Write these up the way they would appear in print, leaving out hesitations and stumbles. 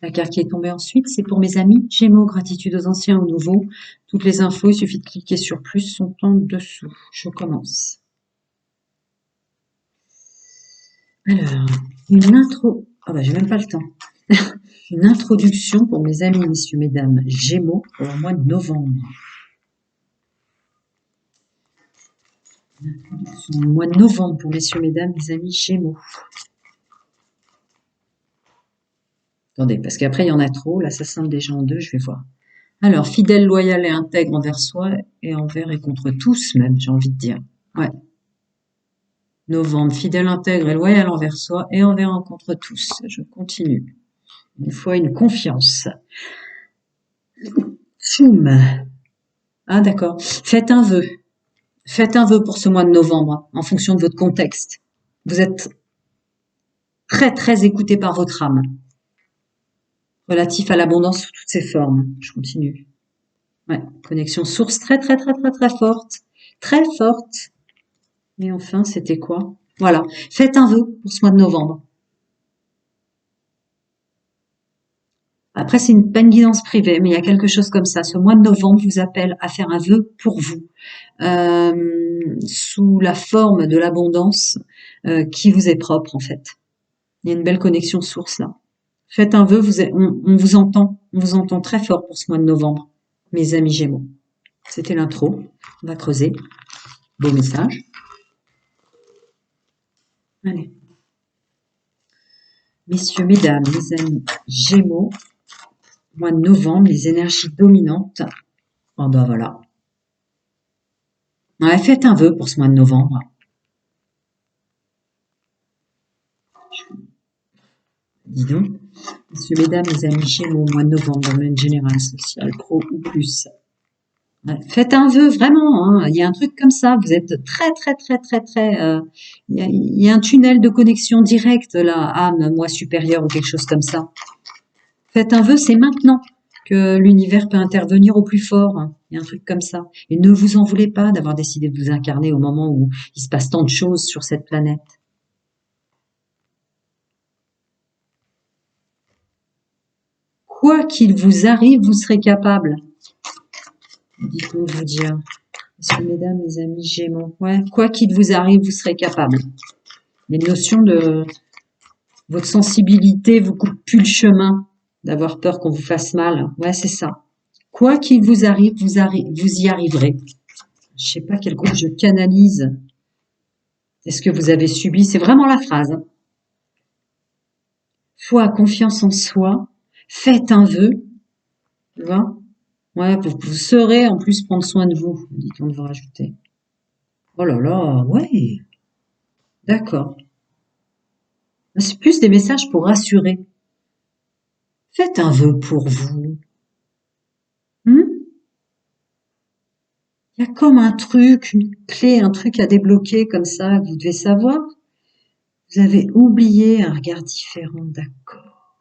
La carte qui est tombée ensuite, c'est pour mes amis Gémeaux, gratitude aux anciens, aux nouveaux. Toutes les infos, il suffit de cliquer sur plus, sont en dessous. Je commence. Alors, une intro. Ah bah j'ai même pas le temps. Une introduction pour mes amis, messieurs, mesdames, Gémeaux, pour le mois de novembre. Le mois de novembre pour messieurs, mesdames, mes amis Gémeaux. Attendez, parce qu'après il y en a trop, là ça scinde déjà en deux, je vais voir. Alors, fidèle, loyal et intègre envers soi et envers et contre tous même, j'ai envie de dire. Ouais. Novembre, fidèle, intègre et loyal envers soi et envers et contre tous. Je continue. Une fois une confiance. Tchoum. Ah d'accord. Faites un vœu. Faites un vœu pour ce mois de novembre, en fonction de votre contexte. Vous êtes très très écouté par votre âme. Relatif à l'abondance sous toutes ses formes. Je continue. Ouais. Connexion source très très très très très forte. Très forte. Et enfin, c'était quoi? Voilà. Faites un vœu pour ce mois de novembre. Après, c'est pas une guidance privée, mais il y a quelque chose comme ça. Ce mois de novembre vous appelle à faire un vœu pour vous, sous la forme de l'abondance qui vous est propre en fait. Il y a une belle connexion source là. Faites un vœu, on vous entend très fort pour ce mois de novembre, mes amis Gémeaux. C'était l'intro. On va creuser. Beau message. Allez. Messieurs, mesdames, mes amis Gémeaux, mois de novembre, les énergies dominantes. Oh ben voilà. Ouais, faites un vœu pour ce mois de novembre. Dis donc. Messieurs, mesdames, mes amis Gémeaux, mois de novembre, domaine général, social, pro ou plus. Ouais, faites un vœu, vraiment, hein. Il y a un truc comme ça. Vous êtes très, très, très, très, très. Il y a un tunnel de connexion directe, là, âme, moi supérieur ou quelque chose comme ça. Faites un vœu, c'est maintenant que l'univers peut intervenir au plus fort. Il y a un truc comme ça. Et ne vous en voulez pas d'avoir décidé de vous incarner au moment où il se passe tant de choses sur cette planète. Quoi qu'il vous arrive, vous serez capable. Dit-on de vous dire. Messieurs, mesdames, mes amis Gémeaux. Ouais, quoi qu'il vous arrive, vous serez capable. Les notions de votre sensibilité vous coupe plus le chemin d'avoir peur qu'on vous fasse mal. Ouais, c'est ça. Quoi qu'il vous arrive, vous y arriverez. Je sais pas quel groupe je canalise. Est-ce que vous avez subi? C'est vraiment la phrase. Foi, confiance en soi. Faites un vœu. Tu vois? Ouais, vous saurez en plus prendre soin de vous, dit-on de vous rajouter. Oh là là, ouais. D'accord. C'est plus des messages pour rassurer. Faites un vœu pour vous. Il y a comme un truc, une clé, un truc à débloquer comme ça, que vous devez savoir. Vous avez oublié un regard différent, d'accord.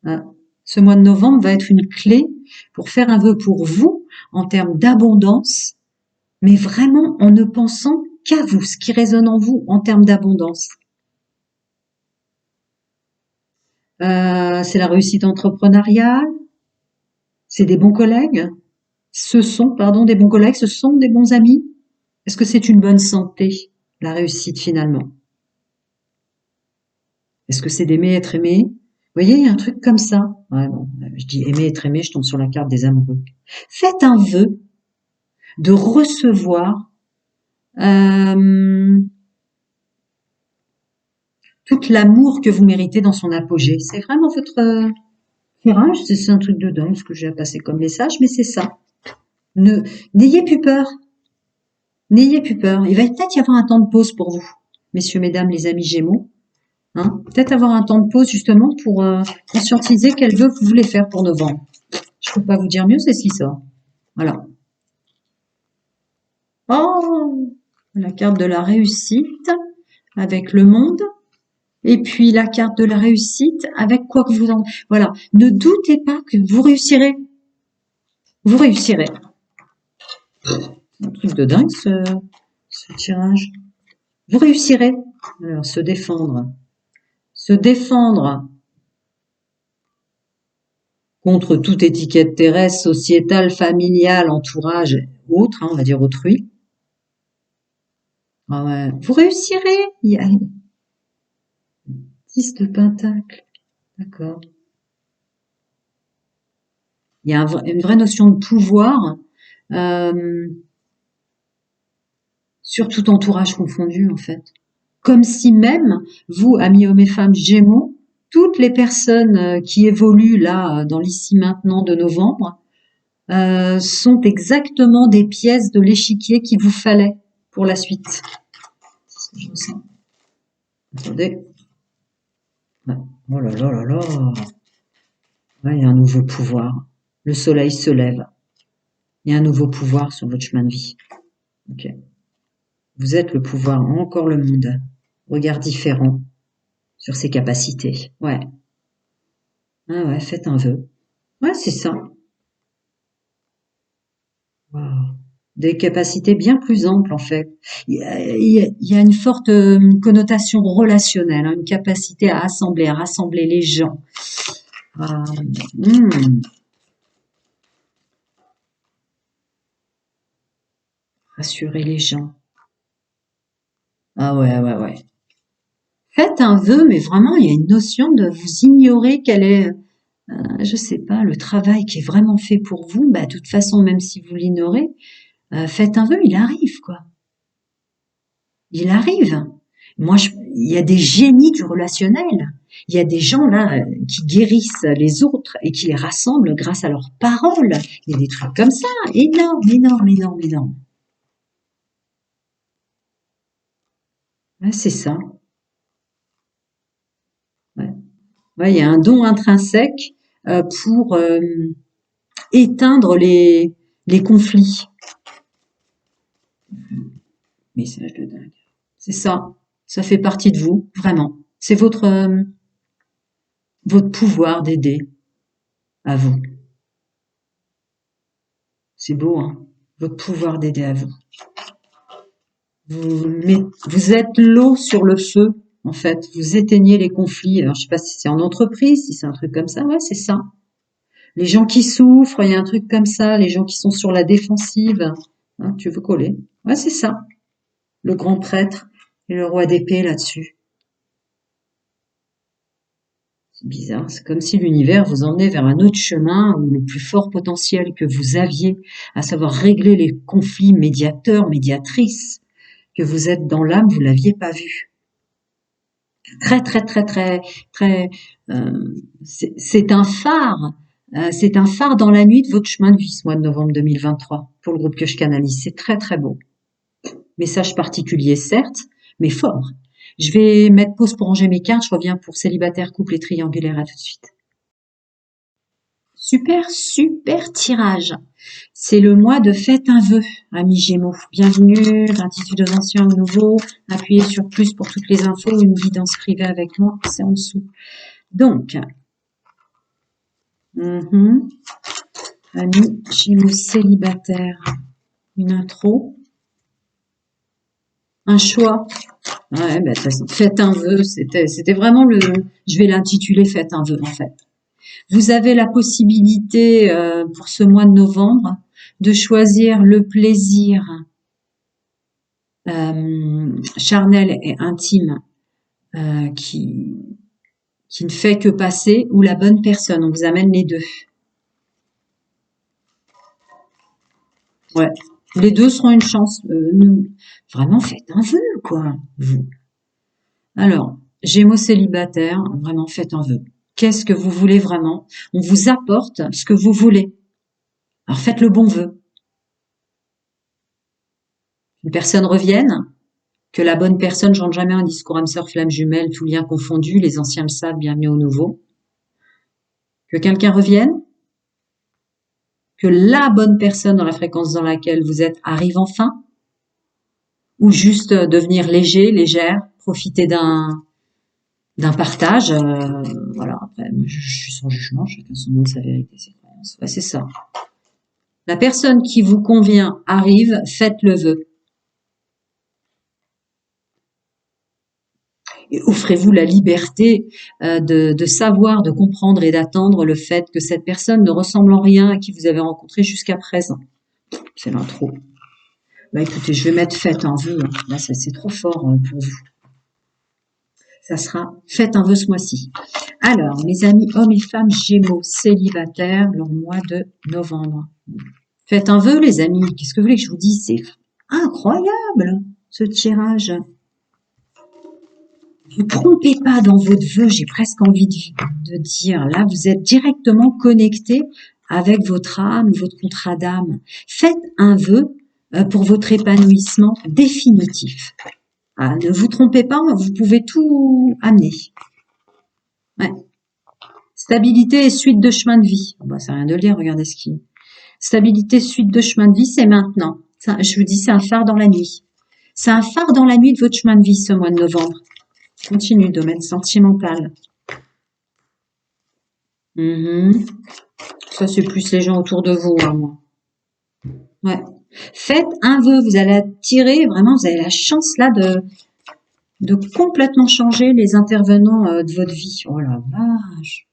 Ah. Ce mois de novembre va être une clé pour faire un vœu pour vous en termes d'abondance, mais vraiment en ne pensant qu'à vous, ce qui résonne en vous en termes d'abondance. C'est la réussite entrepreneuriale, c'est des bons collègues, des bons collègues, ce sont des bons amis. Est-ce que c'est une bonne santé, la réussite finalement? Est-ce que c'est d'aimer être aimé? Vous voyez, il y a un truc comme ça. Ouais, bon, je dis aimer être aimé, je tombe sur la carte des amoureux. Faites un vœu de recevoir euh, tout l'amour que vous méritez dans son apogée. C'est vraiment votre tirage. C'est un truc de dingue ce que j'ai à passer comme message, mais c'est ça. N'ayez plus peur. N'ayez plus peur. Il va peut-être y avoir un temps de pause pour vous, messieurs, mesdames, les amis Gémeaux. Hein, peut-être avoir un temps de pause justement pour conscientiser quel vœu vous voulez faire pour novembre. Je peux pas vous dire mieux, c'est ce qui sort. Voilà. Oh, la carte de la réussite avec le monde. Et puis la carte de la réussite avec quoi que vous en... Voilà. Ne doutez pas que vous réussirez. Vous réussirez. Un truc de dingue ce tirage. Vous réussirez. Alors, se défendre. se défendre contre toute étiquette terrestre, sociétale, familiale, entourage, autre, hein, on va dire autrui. Ah ouais. Vous réussirez. Il y a 10 de pentacle. D'accord. Il y a une vraie notion de pouvoir euh, sur tout entourage confondu, en fait. Comme si même, vous, amis hommes et femmes Gémeaux, toutes les personnes qui évoluent là dans l'ici maintenant de novembre sont exactement des pièces de l'échiquier qu'il vous fallait pour la suite. C'est ce que je ressens. Attendez. Ouais. Oh là là là là. Ouais, il y a un nouveau pouvoir. Le soleil se lève. Il y a un nouveau pouvoir sur votre chemin de vie. Ok. Vous êtes le pouvoir, encore le monde. Regard différent sur ses capacités. Ouais. Ah ouais, faites un vœu. Ouais, c'est ça. Wow. Des capacités bien plus amples, en fait. Il y a une forte connotation relationnelle, hein, une capacité à assembler, à rassembler les gens. À, rassurer les gens. Ah ouais, ouais, ouais. Faites un vœu, mais vraiment, il y a une notion de vous ignorer quel est, je sais pas, le travail qui est vraiment fait pour vous. Bah, de toute façon, même si vous l'ignorez, faites un vœu, il arrive, quoi. Il arrive. Moi, il y a des génies du relationnel. Il y a des gens là qui guérissent les autres et qui les rassemblent grâce à leurs paroles. Il y a des trucs comme ça, énorme, énorme, énorme, énorme. Ouais, c'est ça. Ouais. Ouais, il y a un don intrinsèque pour éteindre les conflits. Message de dingue. C'est ça. Ça fait partie de vous, vraiment. C'est votre pouvoir d'aider à vous. C'est beau, hein? Votre pouvoir d'aider à vous. Vous êtes l'eau sur le feu, en fait. Vous éteignez les conflits. Alors, je sais pas si c'est en entreprise, si c'est un truc comme ça. Ouais, c'est ça. Les gens qui souffrent, il y a un truc comme ça. Les gens qui sont sur la défensive. Hein, tu veux coller? Ouais, c'est ça. Le grand prêtre et le roi d'épée là-dessus. C'est bizarre. C'est comme si l'univers vous emmenait vers un autre chemin où le plus fort potentiel que vous aviez, à savoir régler les conflits médiateurs, médiatrices, que vous êtes dans l'âme, vous l'aviez pas vu. Très, très, très, très, très. C'est un phare. C'est un phare dans la nuit de votre chemin de vie, ce mois de novembre 2023, pour le groupe que je canalise. C'est très, très beau. Message particulier, certes, mais fort. Je vais mettre pause pour ranger mes cartes. Je reviens pour célibataire, couple et triangulaire. À tout de suite. Super, super tirage. C'est le mois de faites un vœu, amis Gémeaux. Bienvenue, gratitude aux anciens, aux nouveaux. Appuyez sur plus pour toutes les infos, une guidance privée avec moi, c'est en dessous. Donc, amis Gémeaux célibataires, une intro, un choix. Ouais, bah, de toute façon, faites un vœu, c'était vraiment je vais l'intituler faites un vœu en fait. Vous avez la possibilité pour ce mois de novembre de choisir le plaisir charnel et intime qui ne fait que passer ou la bonne personne. On vous amène les deux. Ouais, les deux seront une chance. Vraiment, faites un vœu, quoi. Vous. Alors, Gémeaux célibataire, vraiment faites un vœu. Qu'est-ce que vous voulez vraiment? On vous apporte ce que vous voulez. Alors faites le bon vœu. Une personne revienne, que la bonne personne, je rentre jamais un discours âme sœur, flamme jumelle, tout lien confondu, les anciens le savent, bienvenue aux nouveaux. Que quelqu'un revienne, que la bonne personne dans la fréquence dans laquelle vous êtes arrive enfin, ou juste devenir léger, légère, profiter d'un partage. Voilà, après, je suis sans jugement, chacun son monde, sa vérité, ses croyances. Ouais, c'est ça. La personne qui vous convient arrive, faites le vœu. Et offrez Offrez-vous la liberté de savoir, de comprendre et d'attendre le fait que cette personne ne ressemble en rien à qui vous avez rencontré jusqu'à présent. C'est l'intro. Bah écoutez, je vais mettre faites un vœu. Hein. Là, c'est trop fort pour vous. Ça sera faites un vœu ce mois-ci. Alors, mes amis hommes et femmes Gémeaux célibataires, le mois de novembre. Faites un vœu, les amis. Qu'est-ce que vous voulez que je vous dise? C'est incroyable, ce tirage. Vous trompez pas dans votre vœu, j'ai presque envie de dire. Là, vous êtes directement connecté avec votre âme, votre contrat d'âme. Faites un vœu pour votre épanouissement définitif. Ah, ne vous trompez pas, vous pouvez tout amener. Ouais. Stabilité et suite de chemin de vie. Bah, c'est rien de le dire, regardez ce qui... Stabilité, suite de chemin de vie, c'est maintenant. Ça, je vous dis, c'est un phare dans la nuit. C'est un phare dans la nuit de votre chemin de vie, ce mois de novembre. Continue, domaine sentimental. Ça, c'est plus les gens autour de vous, hein, moi. Ouais. Faites un vœu, vous allez attirer, vraiment, vous avez la chance là de complètement changer les intervenants de votre vie. Oh la vache.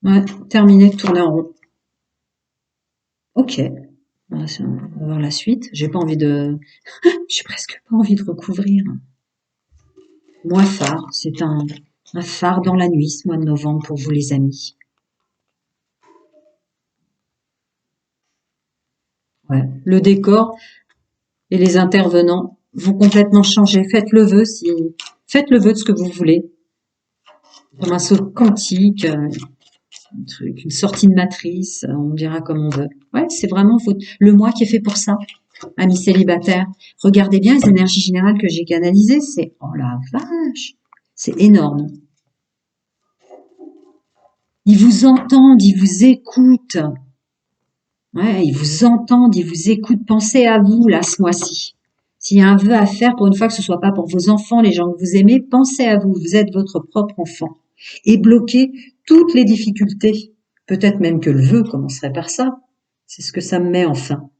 Ouais, terminé de tourner en rond. Ok. On va voir la suite. J'ai pas envie de... J'ai presque pas envie de recouvrir. Mois phare, c'est un phare dans la nuit, ce mois de novembre pour vous les amis. Ouais. Le décor et les intervenants vont complètement changer. Faites le vœu faites le vœu de ce que vous voulez. Comme un saut quantique, un truc, une sortie de matrice, on dira comme on veut. Ouais, c'est vraiment le mois qui est fait pour ça, amis célibataires. Regardez bien les énergies générales que j'ai canalisées, c'est, oh la vache, c'est énorme. Ils vous entendent, ils vous écoutent. Ouais, ils vous entendent, ils vous écoutent. Pensez à vous, là, ce mois-ci. S'il y a un vœu à faire, pour une fois que ce soit pas pour vos enfants, les gens que vous aimez, pensez à vous. Vous êtes votre propre enfant. Et bloquez toutes les difficultés. Peut-être même que le vœu commencerait par ça. C'est ce que ça me met enfin.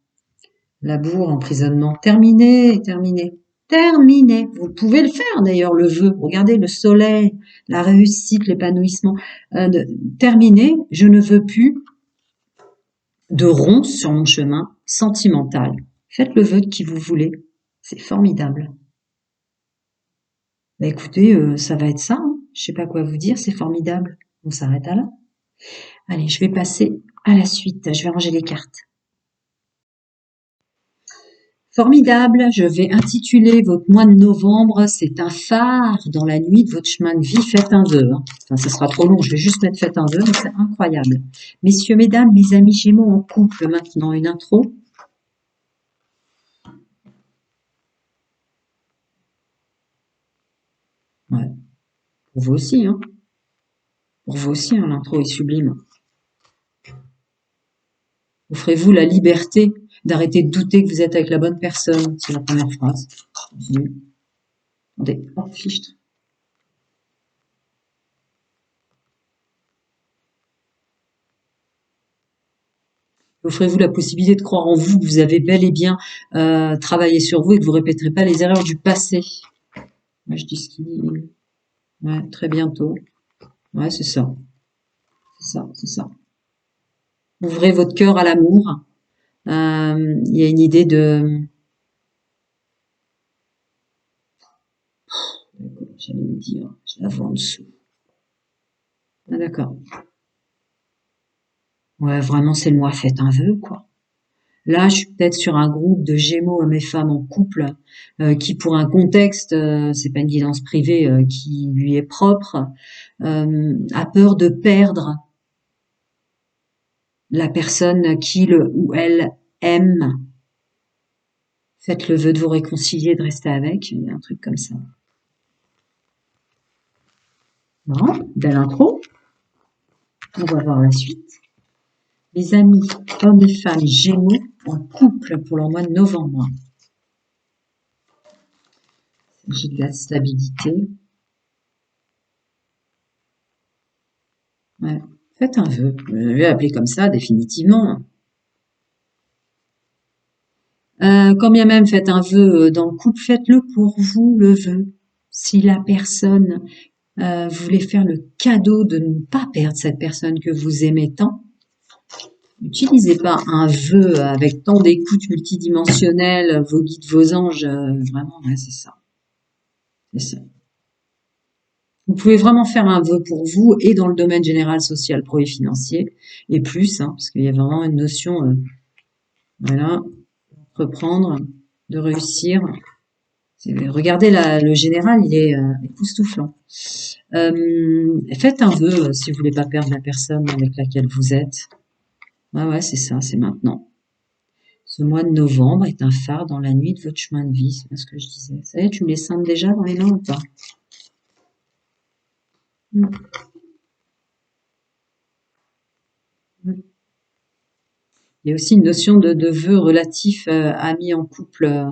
La bourre, emprisonnement. Terminé, terminé. Terminé. Vous pouvez le faire d'ailleurs, le vœu. Regardez le soleil, la réussite, l'épanouissement. Terminé, je ne veux plus de ronces sur mon chemin sentimental. Faites le vœu de qui vous voulez. C'est formidable. Bah écoutez, ça va être ça. Hein. Je sais pas quoi vous dire, c'est formidable. On s'arrête à là. Allez, je vais passer à la suite. Je vais ranger les cartes. Formidable, je vais intituler votre mois de novembre, c'est un phare dans la nuit de votre chemin de vie, faites un vœu. Hein. Enfin, ça sera trop long, je vais juste mettre faites un vœu, mais c'est incroyable. Messieurs, mesdames, mes amis Gémeaux en couple, maintenant une intro. Ouais, pour vous aussi, hein. Pour vous aussi, hein, l'intro est sublime. Offrez-vous la liberté d'arrêter de douter que vous êtes avec la bonne personne. C'est la première phrase. Attendez, oh, fichtre. Offrez-vous la possibilité de croire en vous, que vous avez bel et bien travaillé sur vous et que vous ne répéterez pas les erreurs du passé. Moi, je dis ce qui... Ouais, très bientôt. Ouais, c'est ça. C'est ça, c'est ça. Ouvrez votre cœur à l'amour. Il y a une idée de... D'accord, j'allais me dire, je la vois en dessous. Ah, d'accord. Ouais, vraiment, c'est le mois faites un vœu, quoi. Là, je suis peut-être sur un groupe de Gémeaux hommes et femmes en couple qui, pour un contexte, c'est pas une guidance privée qui lui est propre, a peur de perdre la personne qu'il ou elle aime. Faites le vœu de vous réconcilier, de rester avec, il y a un truc comme ça. Non, belle intro. On va voir la suite. Les amis, hommes et femmes Gémeaux en couple pour le mois de novembre. J'ai de la stabilité. Ouais. Faites un vœu. Je vais appeler comme ça, définitivement. Quand bien même faites un vœu dans le couple, faites-le pour vous, le vœu. Si la personne voulait faire le cadeau de ne pas perdre cette personne que vous aimez tant, n'utilisez pas un vœu avec tant d'écoute multidimensionnelle, vos guides, vos anges, vraiment, ouais, c'est ça. C'est ça. Vous pouvez vraiment faire un vœu pour vous et dans le domaine général, social, pro et financier, et plus, hein, parce qu'il y a vraiment une notion, voilà, reprendre, de réussir. Regardez le général, il est époustouflant. Faites un vœu si vous voulez pas perdre la personne avec laquelle vous êtes. Ouais, c'est ça, c'est maintenant. Ce mois de novembre est un phare dans la nuit de votre chemin de vie, c'est bien ce que je disais. Ça y est, tu me les scindes déjà dans les mains ou pas? Mm. Mm. Il y a aussi une notion de vœu relatif amis en couple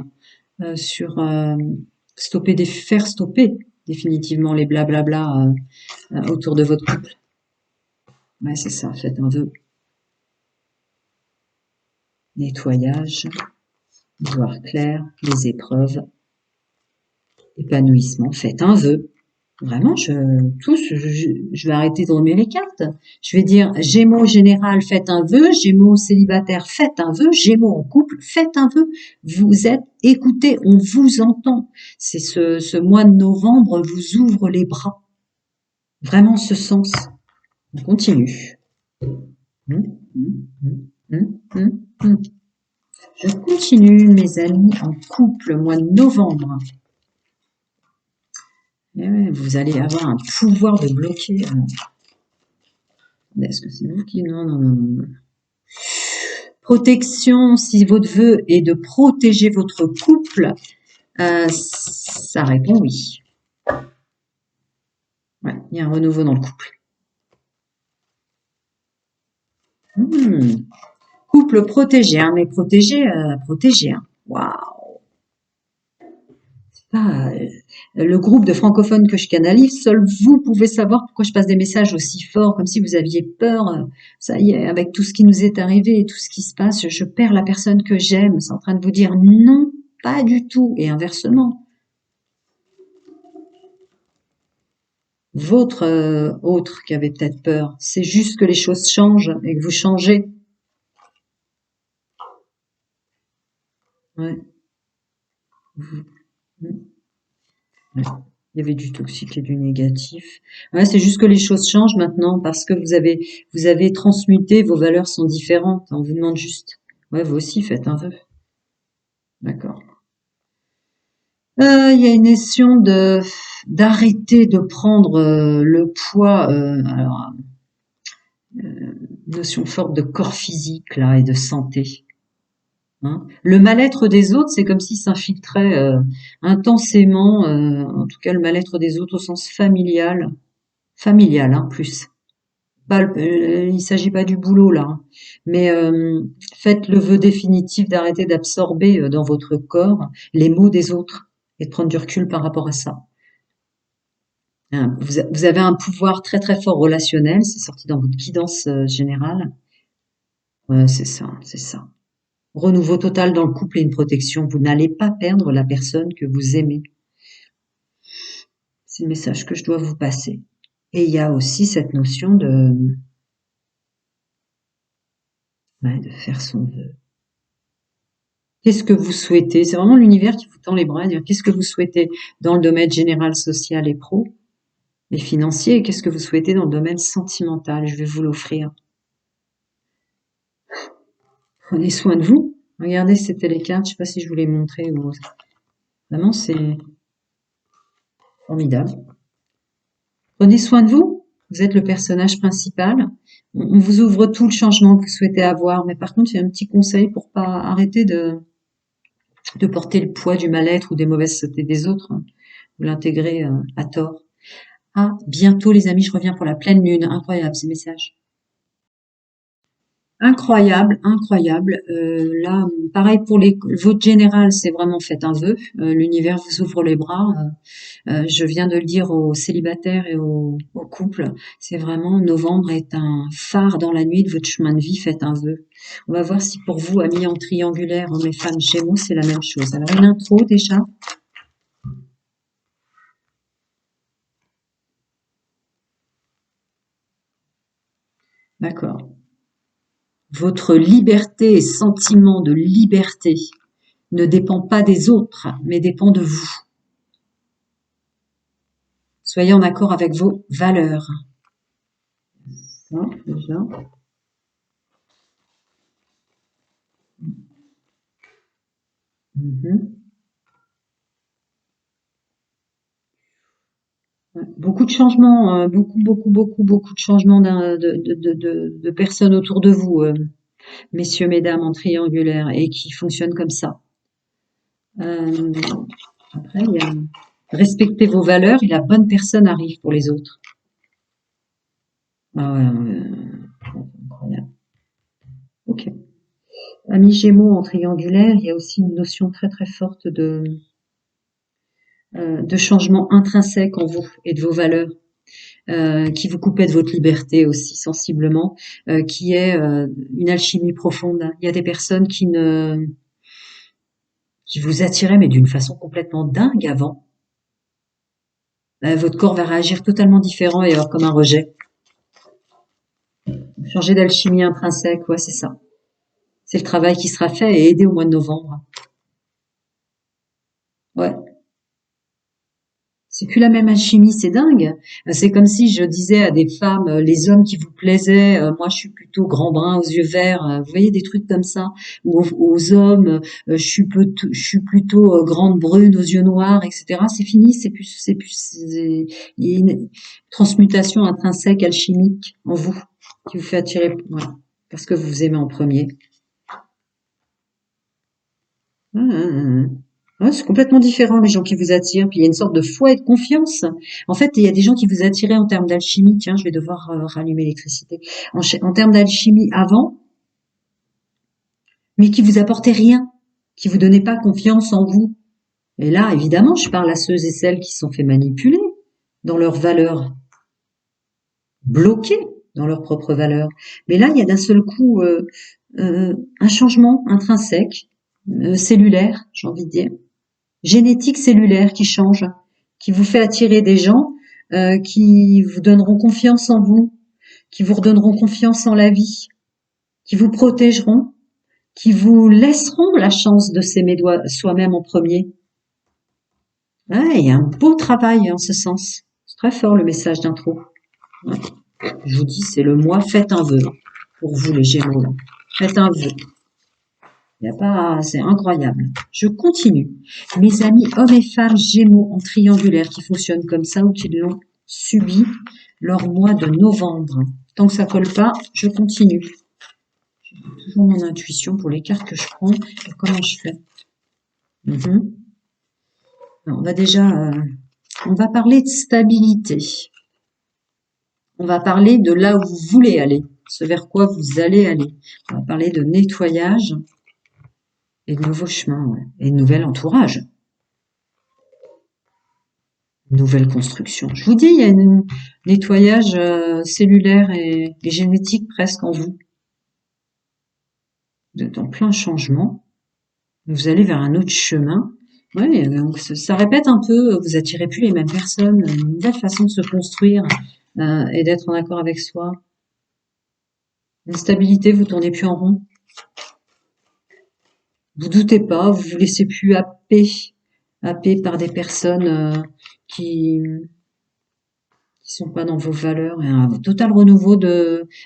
sur faire stopper définitivement les blablabla autour de votre couple. Ouais, c'est ça, faites un vœu. Nettoyage, voir clair, les épreuves, épanouissement, faites un vœu. Vraiment, je vais arrêter de remuer les cartes. Je vais dire Gémeaux général, faites un vœu. Gémeaux célibataire, faites un vœu. Gémeaux en couple, faites un vœu. Vous êtes écoutés, on vous entend. C'est ce mois de novembre vous ouvre les bras. Vraiment ce sens. On continue. Je continue, mes amis, en couple, mois de novembre. Vous allez avoir un pouvoir de bloquer. Est-ce que c'est vous qui... Non. Protection, si votre vœu est de protéger votre couple, ça répond oui. Ouais, il y a un renouveau dans le couple. Couple protégé, hein, mais protégé. Hein. Waouh. C'est pas le groupe de francophones que je canalise, seul vous pouvez savoir pourquoi je passe des messages aussi forts, comme si vous aviez peur. Ça y est, avec tout ce qui nous est arrivé et tout ce qui se passe, je perds la personne que j'aime. C'est en train de vous dire non, pas du tout, et inversement. Votre autre qui avait peut-être peur, c'est juste que les choses changent et que vous changez. Ouais. Ouais. Il y avait du toxique et du négatif. Ouais, c'est juste que les choses changent maintenant parce que vous avez transmuté, vos valeurs sont différentes. On vous demande juste. Ouais, vous aussi faites un vœu. D'accord. Il y a une notion d'arrêter de prendre le poids. Notion forte de corps physique là et de santé. Hein. Le mal-être des autres, c'est comme s'il s'infiltrait intensément, en tout cas le mal-être des autres au sens familial, hein, plus. Il s'agit pas du boulot là, hein. Mais faites le vœu définitif d'arrêter d'absorber dans votre corps les maux des autres et de prendre du recul par rapport à ça. Hein, vous avez un pouvoir très très fort relationnel, c'est sorti dans votre guidance générale. Ouais, c'est ça, c'est ça. Renouveau total dans le couple et une protection. Vous n'allez pas perdre la personne que vous aimez. C'est le message que je dois vous passer. Et il y a aussi cette notion de faire son vœu. Qu'est-ce que vous souhaitez? C'est vraiment l'univers qui vous tend les bras et dire qu'est-ce que vous souhaitez dans le domaine général, social et pro et financier et qu'est-ce que vous souhaitez dans le domaine sentimental? Je vais vous l'offrir. Prenez soin de vous. Regardez, c'était les cartes. Je sais pas si je vous les montrais ou vraiment c'est formidable. Prenez soin de vous. Vous êtes le personnage principal. On vous ouvre tout le changement que vous souhaitez avoir. Mais par contre, il y a un petit conseil pour pas arrêter de porter le poids du mal-être ou des mauvaises sautés des autres. Vous l'intégrez à tort. À bientôt les amis, je reviens pour la pleine lune. Incroyable ces messages. Incroyable, incroyable. Là, pareil pour les votre général, c'est vraiment faites un vœu. L'univers vous ouvre les bras. Je viens de le dire aux célibataires et aux couples. C'est vraiment novembre est un phare dans la nuit de votre chemin de vie. Faites un vœu. On va voir si pour vous, amis en triangulaire, hommes et femmes Gémeaux, c'est la même chose. Alors une intro déjà. D'accord. Votre liberté et sentiment de liberté ne dépend pas des autres, mais dépend de vous. Soyez en accord avec vos valeurs. Ça, déjà. Mhm. Ouais. Beaucoup de changements, beaucoup de changements de personnes autour de vous, messieurs, mesdames, en triangulaire, et qui fonctionnent comme ça. Euh, Après, il y a respecter vos valeurs et la bonne personne arrive pour les autres. Ah ouais, incroyable. Ok. Amis Gémeaux en triangulaire, il y a aussi une notion très très forte de changement intrinsèque en vous et de vos valeurs, qui vous coupait de votre liberté aussi sensiblement, qui est une alchimie profonde. Il y a des personnes qui vous attiraient mais d'une façon complètement dingue avant. Votre corps va réagir totalement différent et avoir comme un rejet. Changer d'alchimie intrinsèque, ouais, c'est ça. C'est le travail qui sera fait et aidé au mois de novembre. Ouais. C'est plus la même alchimie, c'est dingue. C'est comme si je disais à des femmes, les hommes qui vous plaisaient, moi je suis plutôt grand brun aux yeux verts, vous voyez des trucs comme ça. Ou aux hommes, je suis plutôt grande brune aux yeux noirs, etc. C'est fini, il y a une transmutation intrinsèque alchimique en vous qui vous fait attirer, voilà, parce que vous vous aimez en premier. Ouais, c'est complètement différent les gens qui vous attirent. Puis il y a une sorte de foi et de confiance. En fait, il y a des gens qui vous attiraient en termes d'alchimie. Tiens, je vais devoir rallumer l'électricité. En termes d'alchimie avant, mais qui vous apportaient rien, qui vous donnaient pas confiance en vous. Et là, évidemment, je parle à ceux et celles qui se sont fait manipuler dans leurs valeurs, bloqués dans leurs propres valeurs. Mais là, il y a d'un seul coup un changement intrinsèque, cellulaire, j'ai envie de dire, génétique cellulaire qui change, qui vous fait attirer des gens qui vous donneront confiance en vous, qui vous redonneront confiance en la vie, qui vous protégeront, qui vous laisseront la chance de s'aimer soi-même en premier. Ouais, il y a un beau travail en ce sens. C'est très fort le message d'intro. Ouais. Je vous dis, c'est le mois, faites un vœu pour vous les Gémeaux. Là. Faites un vœu. Y a pas, c'est incroyable. Je continue. Mes amis hommes et femmes Gémeaux en triangulaire qui fonctionnent comme ça ou qui l'ont subi leur mois de novembre. Tant que ça colle pas, je continue. J'ai toujours mon intuition pour les cartes que je prends. Et comment je fais? Alors, on va parler de stabilité. On va parler de là où vous voulez aller, ce vers quoi vous allez aller. On va parler de nettoyage et de nouveaux chemins, ouais, et de nouvel entourage. Nouvelle construction. Je vous dis, il y a un nettoyage cellulaire et génétique presque en vous. Vous êtes en plein changement. Vous allez vers un autre chemin. Ouais, donc ça répète un peu, vous attirez plus les mêmes personnes, une nouvelle façon de se construire et d'être en accord avec soi. Une stabilité, vous tournez plus en rond. Vous doutez pas, vous vous laissez plus happer par des personnes qui sont pas dans vos valeurs et un total renouveau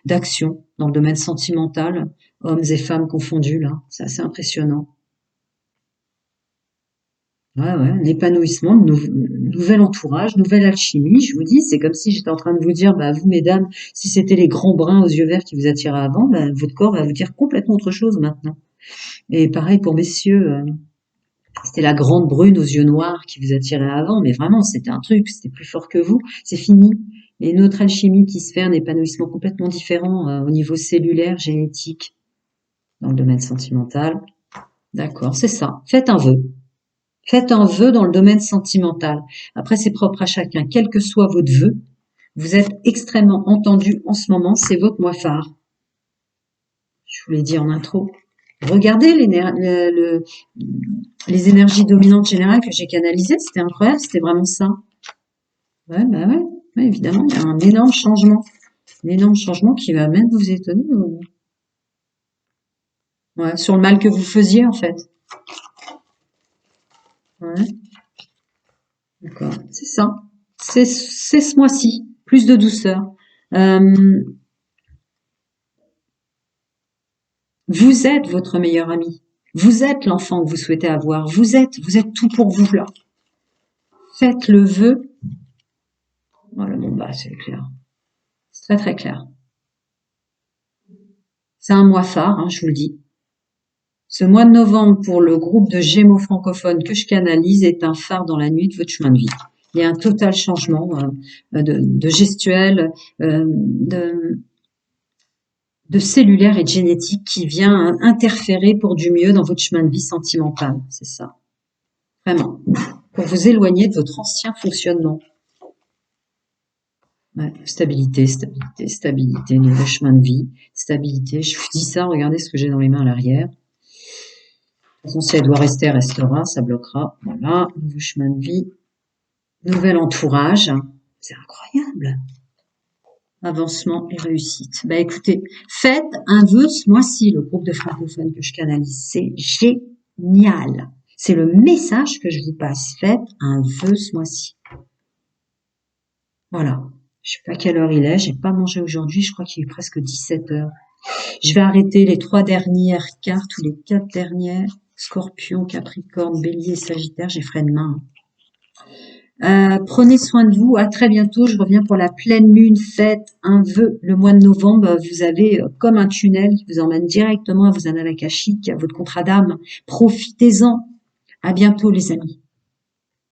d'action dans le domaine sentimental, hommes et femmes confondus là, c'est assez impressionnant. Ouais, ouais, un épanouissement, nouvel entourage, nouvelle alchimie. Je vous dis, c'est comme si j'étais en train de vous dire, bah vous mesdames, si c'était les grands bruns aux yeux verts qui vous attiraient avant, bah, votre corps va vous dire complètement autre chose maintenant. Et pareil pour messieurs, c'était la grande brune aux yeux noirs qui vous attirait avant, mais vraiment, c'était un truc, c'était plus fort que vous, c'est fini. Et une autre alchimie qui se fait, un épanouissement complètement différent au niveau cellulaire, génétique, dans le domaine sentimental. D'accord, c'est ça. Faites un vœu. Faites un vœu dans le domaine sentimental. Après, c'est propre à chacun. Quel que soit votre vœu, vous êtes extrêmement entendu en ce moment. C'est votre mois phare. Je vous l'ai dit en intro. Regardez les énergies dominantes générales que j'ai canalisées. C'était incroyable. C'était vraiment ça. Ouais, bah ouais. Ouais, évidemment, il y a un énorme changement. Un énorme changement qui va même vous étonner. Ouais, sur le mal que vous faisiez, en fait. Ouais, d'accord. C'est ça. C'est ce mois-ci. Plus de douceur. Euh, Vous êtes votre meilleur ami. Vous êtes l'enfant que vous souhaitez avoir. Vous êtes tout pour vous là. Faites le vœu. Voilà, bon bah c'est clair. C'est très très clair. C'est un mois phare, hein, je vous le dis. Ce mois de novembre pour le groupe de Gémeaux francophones que je canalise est un phare dans la nuit de votre chemin de vie. Il y a un total changement de gestuelle, de cellulaire et de génétique qui vient interférer pour du mieux dans votre chemin de vie sentimental. C'est ça. Vraiment. Pour vous éloigner de votre ancien fonctionnement. Ouais, stabilité, stabilité, stabilité, nouveau chemin de vie, stabilité. Je vous dis ça, regardez ce que j'ai dans les mains à l'arrière. De toute façon, si elle doit rester, elle restera, ça bloquera. Voilà, nouveau chemin de vie, nouvel entourage. C'est incroyable. Avancement et réussite. Bah écoutez, faites un vœu ce mois-ci, le groupe de francophones que je canalise. C'est génial. C'est le message que je vous passe. Faites un vœu ce mois-ci. Voilà. Je sais pas quelle heure il est. J'ai pas mangé aujourd'hui. Je crois qu'il est presque 17 heures. Je vais arrêter les 3 dernières cartes ou les 4 dernières. Scorpion, Capricorne, Bélier, Sagittaire. J'ai ferai demain. Prenez soin de vous. À très bientôt. Je reviens pour la pleine lune. Faites un vœu. Le mois de novembre, vous avez comme un tunnel qui vous emmène directement à vos annales akashiques, à votre contrat d'âme. Profitez-en. À bientôt, les amis.